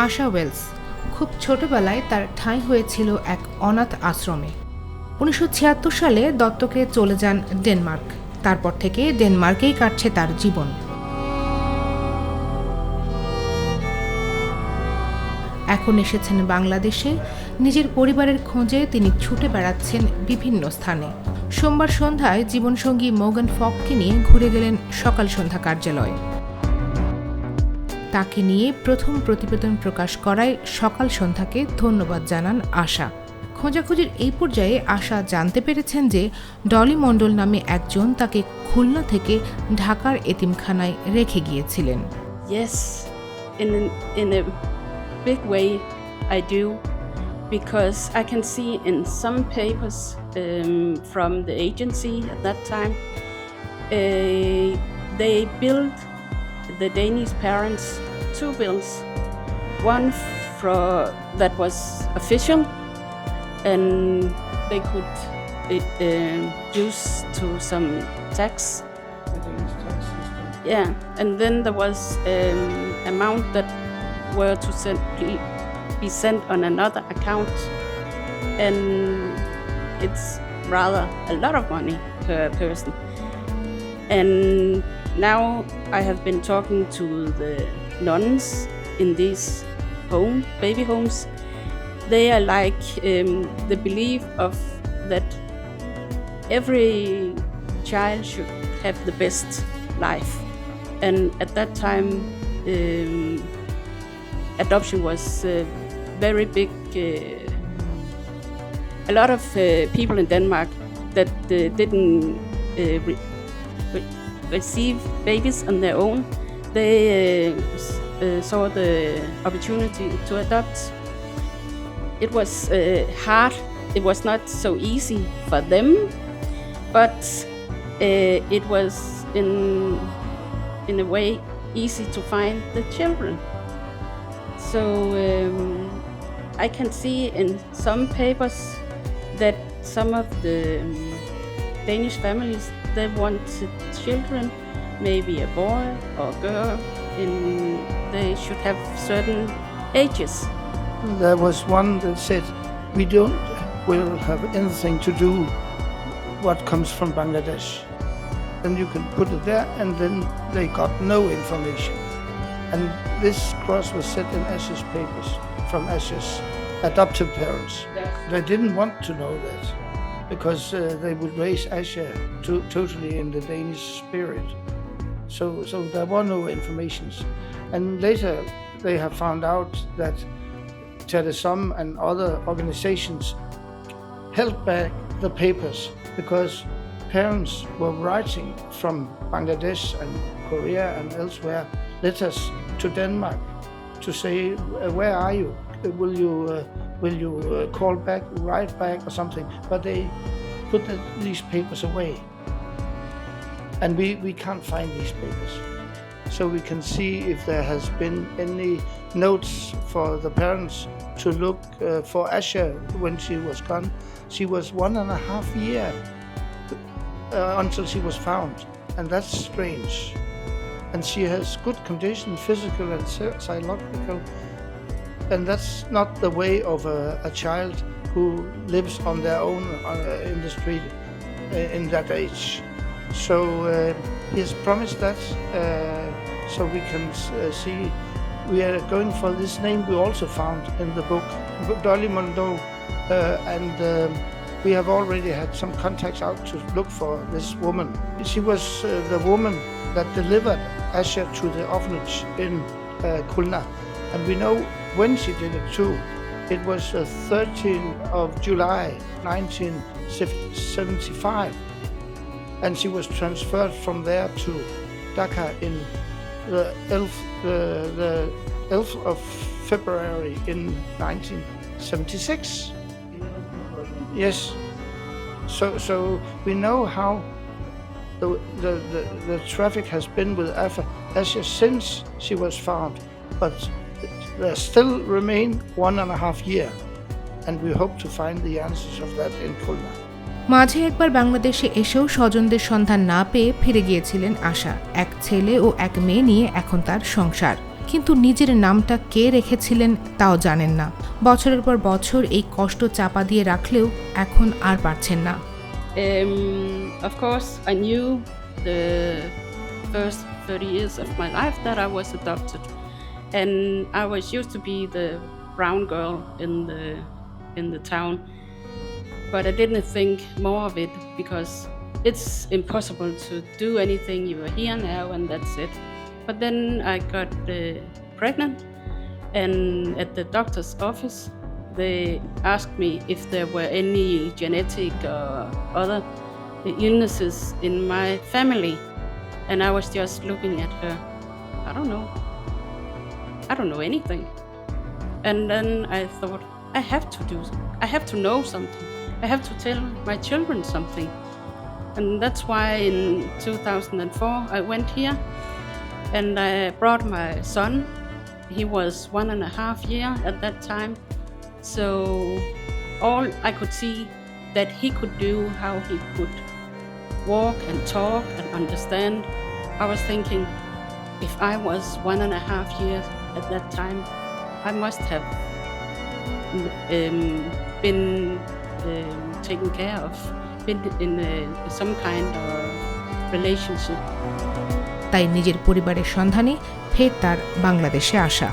আশা Wales খুব ছোটবেলায় তার ঠাঁই হয়েছিল এক অনাথ আশ্রমে। 1976 সালে দত্তকে চলে যান ডেনমার্ক। তারপর থেকে ডেনমার্কেই কাটছে তার জীবন। এখন এসেছেন বাংলাদেশে। নিজের পরিবারের খোঁজে তিনি ছুটে বেড়াচ্ছেন বিভিন্ন স্থানে। সোমবার সন্ধ্যায় জীবনসঙ্গী মোগান ফককে নিয়ে ঘুরে গেলেন সকাল সন্ধ্যা কার্যালয়। তাকে নিয়ে প্রথম প্রতিবেদন প্রকাশ করায় সকাল সন্ধ্যাকে ধন্যবাদ জানান আশা। খোঁজাখুঁজির এই পর্যায়ে আশা জানতে পেরেছেন যে ডলি মণ্ডল নামে একজন তাকে খুলনা থেকে ঢাকার এতিমখানায় রেখে গিয়েছিলেন। Yes, in a big way I do, because I can see in some papers from the agency at that time, they billed the Danish parents 2 bills. One that was official and they could use to some tax. Yeah, and then there was amount that were to be sent on another account, and it's rather a lot of money per person. And now I have been talking to the nuns in these baby homes. They are like the belief of that every child should have the best life. And at that time, adoption was very big. A lot of people in Denmark that didn't receive babies on their own, they saw the opportunity to adopt. It was hard. It was not so easy for them, but it was in a way easy to find the children. So I can see in some papers that some of the Danish families, they wanted children, maybe a boy or a girl, and they should have certain ages. There was one that said, we will have anything to do what comes from Bangladesh. Then you can put it there, and then they got no information. And this cross was set in Ash's papers from Ash's adoptive parents. They didn't want to know that, because they would raise Asha totally in the Danish spirit. So there were no informations. And later they have found out that Tadasam and other organizations held back the papers because parents were writing from Bangladesh and Korea and elsewhere letters to Denmark to say, where are you? Will you call back, write back or something? But they put these papers away. And we can't find these papers. So we can see if there has been any notes for the parents to look for Asha when she was gone. She was 1.5 years until she was found, and that's strange. And she has good condition, physical and psychological, and that's not the way of a child who lives on their own in the street in that age. So he has promised that, so we can see. We are going for this name we also found in the book, Dolly Mondol, and we have already had some contacts out to look for this woman. She was the woman that delivered Asha to the orphanage in Khulna, and we know when she did it too. It was 13th of July 1975, and she was transferred from there to Dhaka in the 11th of February in 1976. Yes. So we know how the traffic has been with Asha since she was found, but there still remain 1.5 years, and we hope to find the answers of that in Khulna. মাঝে একবার বাংলাদেশে এসেও স্বজনদের সন্ধান না পেয়ে ফিরে গিয়েছিলেন আশা। এক ছেলে ও এক মেয়ে নিয়ে এখন তার সংসার। কিন্তু নিজের নামটা কে রেখেছিলেন তাও জানেন না। বছরের পর বছর এই কষ্ট চাপা দিয়ে রাখলেও এখন আর পারছেন না। Of course, I knew the first 30 years of my life that I was adopted, and I was used to be the brown girl in the town, but I didn't think more of it because it's impossible to do anything. You are here now, and that's it. But then I got pregnant, and at the doctor's office, they asked me if there were any genetic or other illnesses in my family, and I was just looking at her. I don't know anything. And then I thought, I have to know something. I have to tell my children something. And that's why in 2004 I went here and I brought my son. He was 1.5 years at that time. So all I could see that he could do, how he could walk and talk and understand. I was thinking, if I was 1.5 years at that time, I must have been taken care of, been in some kind of relationship. তাই নিজের পরিবারের সন্ধানে ফের তার বাংলাদেশে আসা।